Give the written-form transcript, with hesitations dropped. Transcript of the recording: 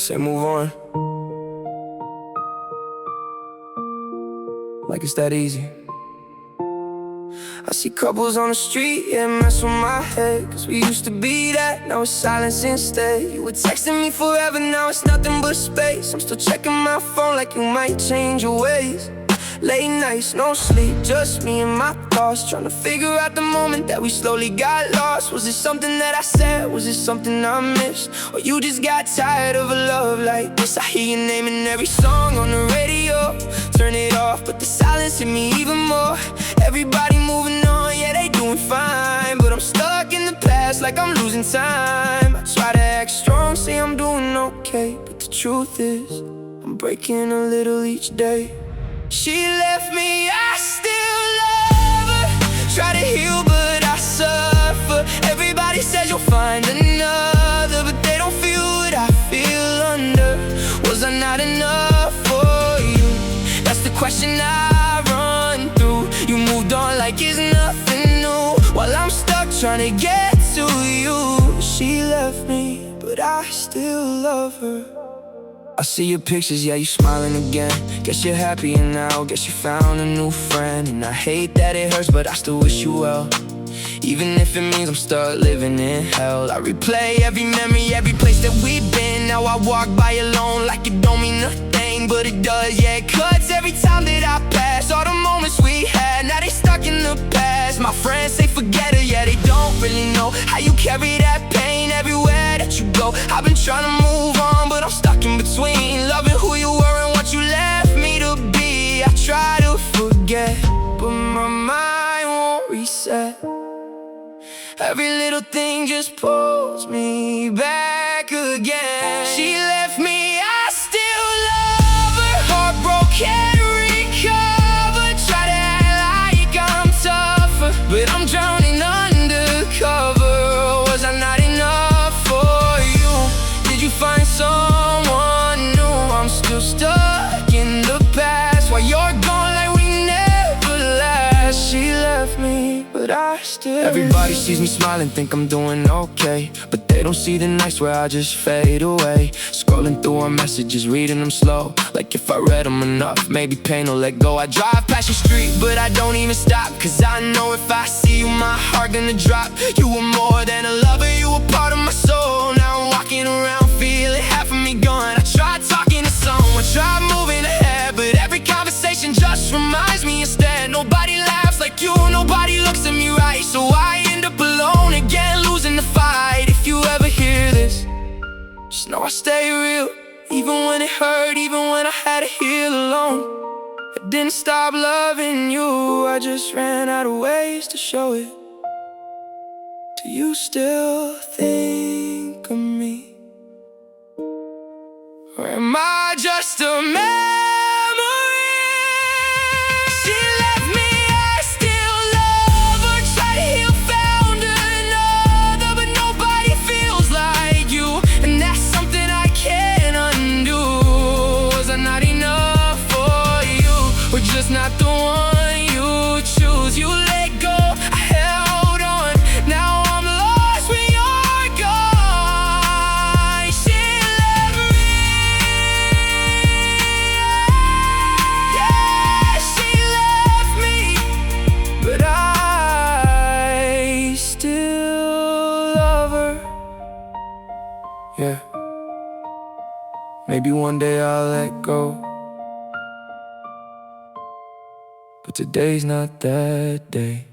say move on. Like it's that easy. I see couples on the street, yeah, mess with my head. Cause we used to be that, now it's silence instead. You were texting me forever, now it's nothing but space. I'm still checking my phone like you might change your ways. Late nights, no sleep, just me and my thoughts, trying to figure out the moment that we slowly got lost. Was it something that I said? Was it something I missed? Or you just got tired of a love like this? I hear your name in every song on the radio. Turn it off, but the silence hit me even more. Everybody moving on, yeah, they doing fine, but I'm stuck in the past like I'm losing time. I try to act strong, say I'm doing okay, but the truth is, I'm breaking a little each day. She left me, I still love her. Try to heal, but I suffer. Everybody says you'll find another, but they don't feel what I feel under. Was I not enough for you? That's the question I run through. You moved on like it's nothing new, while I'm stuck trying to get to you. She left me, but I still love her. I see your pictures, yeah, you smiling again. Guess you're happier now, guess you found a new friend. And I hate that it hurts, but I still wish you well, even if it means I'm stuck living in hell. I replay every memory, every place that we've been. Now I walk by alone like it don't mean nothing, but it does, yeah, it cuts every time that I pass. All the moments we had, now they stuck in the past. My friends say forget her, yeah, they don't really know how you carry that pain everywhere that you go. I've been trying to move on, but I'm stuck in between, loving who you were and what you left me to be. I try to forget, but my mind won't reset. Every little thing just pulls me back again. She left me, I still love her. Heartbroken, can't recover. Try to act like I'm tougher, but I'm drowning undercover. Was I not enough for you? Did you find someone new? I'm still stuck in the past, while you're gone like we never last. She left me, but I still. Everybody sees me smiling, think I'm doing okay, but they don't see the nights where I just fade away. Scrolling through our messages, reading them slow, like if I read them enough, maybe pain will let go. I drive past your street, but I don't even stop, cause I know if I see you, my heart gonna drop. You were more than a lover, you were part of my soul. Now I'm walking around feeling half of me gone. I tried talking to someone, tried moving ahead, but every conversation just reminds me instead. Nobody laughs like you, nobody looks at me right, so I end up alone again, losing the fight. If you ever hear this, just know I stay real, even when it hurt, even when I had to heal alone. I didn't stop loving you, I just ran out of ways to show it. Do you still think of me? Or am I just a memory? She left me, I still love her. Tried to heal, found another, but nobody feels like you, and that's something I can't undo. Was I not enough for you? Or just not the one you choose? You let go, I held on, now I'm lost when you're gone. She left me, yeah, she left me, but I still love her. Yeah, maybe one day I'll let go, but today's not that day.